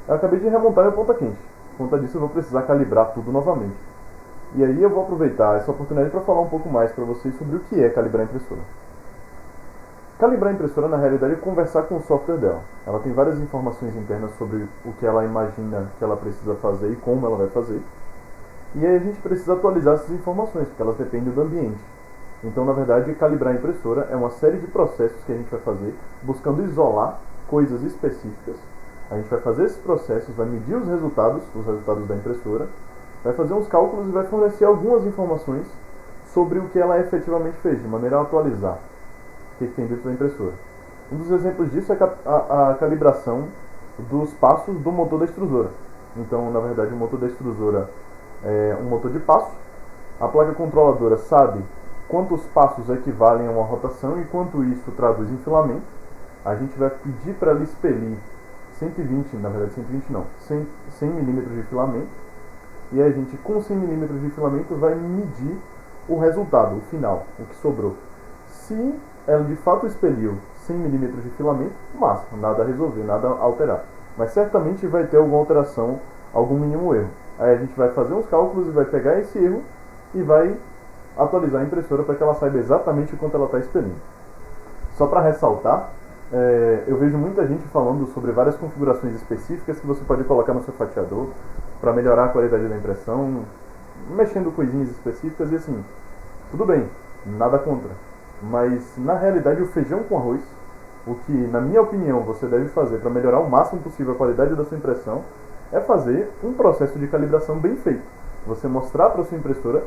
Eu acabei de remontar meu ponta quente. Por conta disso eu vou precisar calibrar tudo novamente. E aí eu vou aproveitar essa oportunidade para falar um pouco mais para vocês sobre o que é calibrar a impressora. Calibrar a impressora, na realidade, é conversar com o software dela. Ela tem várias informações internas sobre o que ela imagina que ela precisa fazer e como ela vai fazer. E aí a gente precisa atualizar essas informações, porque elas dependem do ambiente. Então, na verdade, calibrar a impressora é uma série de processos que a gente vai fazer, buscando isolar coisas específicas. A gente vai fazer esses processos, vai medir os resultados da impressora, vai fazer uns cálculos e vai fornecer algumas informações sobre o que ela efetivamente fez, de maneira a atualizar o que tem dentro da impressora. Um dos exemplos disso é a calibração dos passos do motor da extrusora. Então, na verdade, o motor da extrusora é um motor de passo. A placa controladora sabe quantos passos equivalem a uma rotação e quanto isso traduz em filamento. A gente vai pedir para ela expelir 120, na verdade 120 não, 100 milímetros de filamento. E a gente, com 100 milímetros de filamento, vai medir o resultado, o final, o que sobrou. Se ela de fato expeliu 100 milímetros de filamento, massa, nada a resolver, nada a alterar. Mas certamente vai ter alguma alteração, algum mínimo erro. Aí a gente vai fazer uns cálculos e vai pegar esse erro e vai atualizar a impressora para que ela saiba exatamente o quanto ela está expelindo. Só para ressaltar, eu vejo muita gente falando sobre várias configurações específicas que você pode colocar no seu fatiador para melhorar a qualidade da impressão, mexendo coisinhas específicas e assim, tudo bem, nada contra. Mas na realidade o feijão com arroz, o que na minha opinião você deve fazer para melhorar o máximo possível a qualidade da sua impressão, é fazer um processo de calibração bem feito. Você mostrar para a sua impressora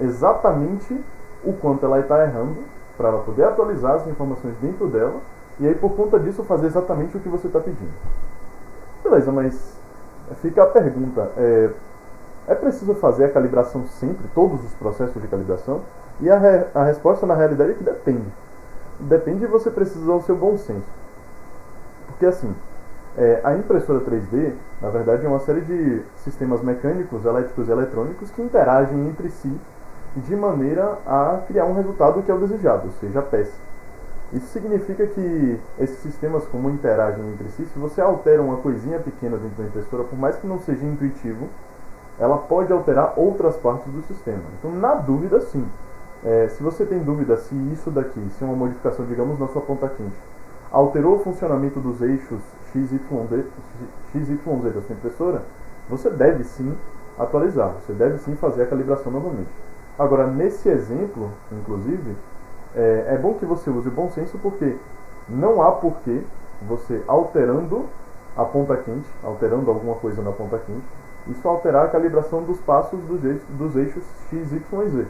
exatamente o quanto ela está errando, para ela poder atualizar as informações dentro dela, e aí por conta disso fazer exatamente o que você está pedindo. Beleza, mas fica a pergunta, é preciso fazer a calibração sempre, todos os processos de calibração? E a resposta na realidade é que depende. Depende e você precisa usar o seu bom senso. Porque assim, a impressora 3D, na verdade, é uma série de sistemas mecânicos, elétricos e eletrônicos que interagem entre si de maneira a criar um resultado que é o desejado, ou seja, a peça. Isso significa que esses sistemas, como interagem entre si, se você altera uma coisinha pequena dentro da impressora, por mais que não seja intuitivo, ela pode alterar outras partes do sistema. Então, na dúvida, sim. Se você tem dúvida se isso daqui, se é uma modificação, digamos, na sua ponta quente, alterou o funcionamento dos eixos XYZ da sua impressora, você deve sim atualizar, você deve sim fazer a calibração novamente. Agora, nesse exemplo, inclusive, é bom que você use o bom senso, porque não há porquê você alterando a ponta quente, alterando alguma coisa na ponta quente, isso alterar a calibração dos passos dos eixos X, Y e Z.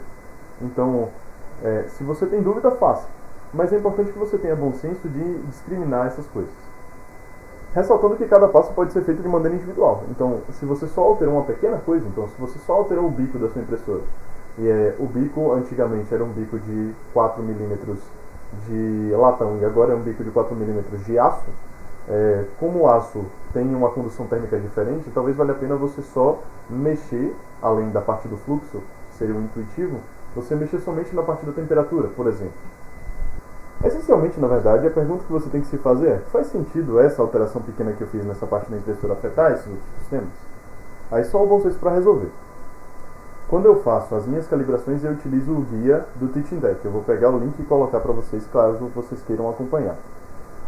Então, se você tem dúvida, faça. Mas é importante que você tenha bom senso de discriminar essas coisas. Ressaltando que cada passo pode ser feito de maneira individual. Então, se você só alterou uma pequena coisa, então se você só alterou o bico da sua impressora, e o bico antigamente era um bico de 4 milímetros de latão e agora é um bico de 4 milímetros de aço, como o aço tem uma condução térmica diferente, talvez valha a pena você só mexer, além da parte do fluxo, que seria o intuitivo, você mexer somente na parte da temperatura, por exemplo. Essencialmente, na verdade, a pergunta que você tem que se fazer é: faz sentido essa alteração pequena que eu fiz nessa parte da impressora afetar esses outros sistemas? Aí só o bom senso para resolver. Quando eu faço as minhas calibrações, eu utilizo o guia do Teaching Deck. Eu vou pegar o link e colocar para vocês, caso vocês queiram acompanhar.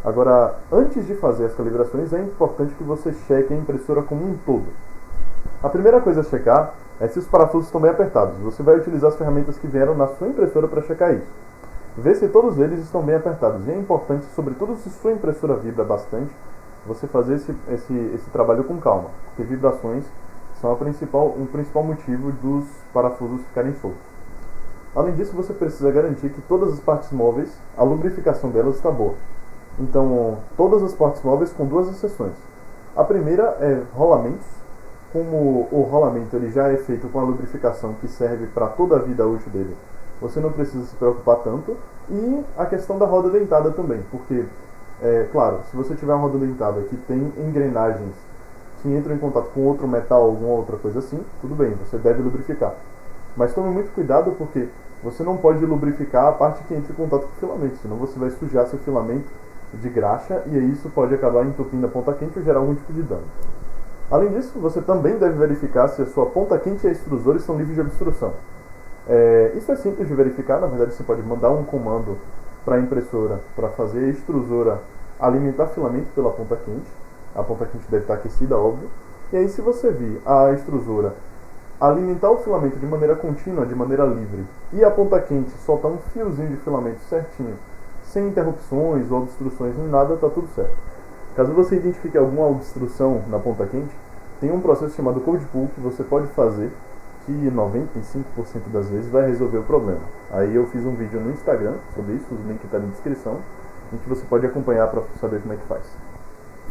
Agora, antes de fazer as calibrações, é importante que você cheque a impressora como um todo. A primeira coisa a checar é se os parafusos estão bem apertados. Você vai utilizar as ferramentas que vieram na sua impressora para checar isso. Vê se todos eles estão bem apertados. E é importante, sobretudo se sua impressora vibra bastante, você fazer esse trabalho com calma, porque vibrações são um principal motivo dos parafusos ficarem soltos. Além disso, você precisa garantir que todas as partes móveis, a lubrificação delas está boa. Então, todas as partes móveis com duas exceções. A primeira é rolamentos. Como o rolamento ele já é feito com a lubrificação que serve para toda a vida útil dele, você não precisa se preocupar tanto. E a questão da roda dentada também, porque, claro, se você tiver uma roda dentada que tem engrenagens que entram em contato com outro metal, alguma outra coisa assim, tudo bem, você deve lubrificar. Mas tome muito cuidado, porque você não pode lubrificar a parte que entra em contato com o filamento, senão você vai sujar seu filamento de graxa e aí isso pode acabar entupindo a ponta quente ou gerar algum tipo de dano. Além disso, você também deve verificar se a sua ponta quente e a extrusora estão livres de obstrução. Isso é simples de verificar, na verdade você pode mandar um comando para a impressora para fazer a extrusora alimentar filamento pela ponta quente. A ponta quente deve estar aquecida, óbvio. E aí, se você vir a extrusora alimentar o filamento de maneira contínua, de maneira livre, e a ponta quente soltar um fiozinho de filamento certinho, sem interrupções ou obstruções nem nada, está tudo certo. Caso você identifique alguma obstrução na ponta quente, tem um processo chamado cold pull que você pode fazer, que 95% das vezes vai resolver o problema. Aí eu fiz um vídeo no Instagram sobre isso, o link está na descrição, em que você pode acompanhar para saber como é que faz.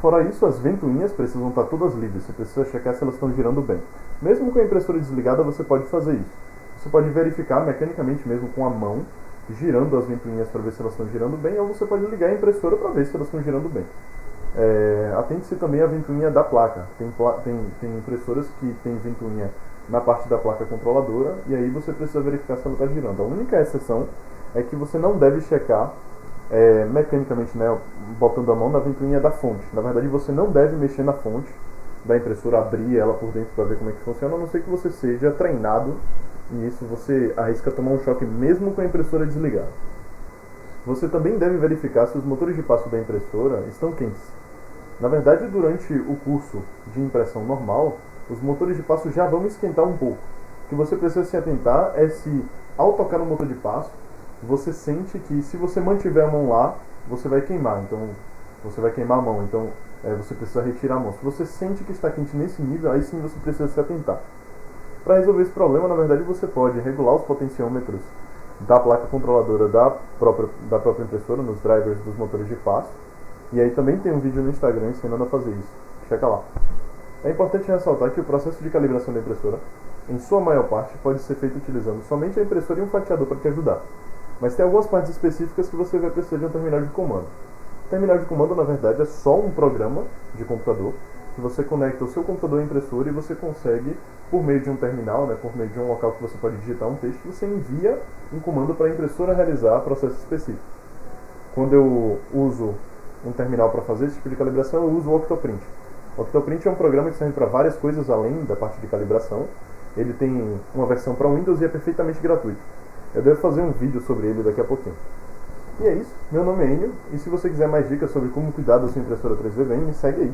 Fora isso, as ventoinhas precisam estar todas livres, você precisa checar se elas estão girando bem. Mesmo com a impressora desligada, você pode fazer isso. Você pode verificar mecanicamente mesmo com a mão, girando as ventoinhas para ver se elas estão girando bem, ou você pode ligar a impressora para ver se elas estão girando bem. Atente-se também à ventoinha da placa. Tem impressoras que tem ventoinha na parte da placa controladora, e aí você precisa verificar se ela está girando. A única exceção é que você não deve checar mecanicamente, né, botando a mão na ventoinha da fonte. Na verdade, você não deve mexer na fonte da impressora, abrir ela por dentro para ver como é que funciona, a não ser que você seja treinado nisso. Você arrisca tomar um choque mesmo com a impressora desligada. Você também deve verificar se os motores de passo da impressora estão quentes. Na verdade, durante o curso de impressão normal, os motores de passo já vão esquentar um pouco. O que você precisa se atentar é se, ao tocar no motor de passo, você sente que se você mantiver a mão lá, você vai queimar. Então, você vai queimar a mão. Então, você precisa retirar a mão. Se você sente que está quente nesse nível, aí sim você precisa se atentar. Para resolver esse problema, na verdade, você pode regular os potenciômetros da placa controladora da própria impressora, nos drivers dos motores de passo. E aí também tem um vídeo no Instagram ensinando a fazer isso. Checa lá. É importante ressaltar que o processo de calibração da impressora, em sua maior parte, pode ser feito utilizando somente a impressora e um fatiador para te ajudar. Mas tem algumas partes específicas que você vai precisar de um terminal de comando. O terminal de comando, na verdade, é só um programa de computador que você conecta o seu computador à impressora e você consegue, por meio de um terminal, né, por meio de um local que você pode digitar um texto, você envia um comando para a impressora realizar processo específico. Quando eu uso um terminal para fazer esse tipo de calibração, eu uso o Octoprint. O Octoprint é um programa que serve para várias coisas além da parte de calibração. Ele tem uma versão para Windows e é perfeitamente gratuito. Eu devo fazer um vídeo sobre ele daqui a pouquinho. E é isso, meu nome é Enio, e se você quiser mais dicas sobre como cuidar da sua impressora 3D, vem, me segue aí.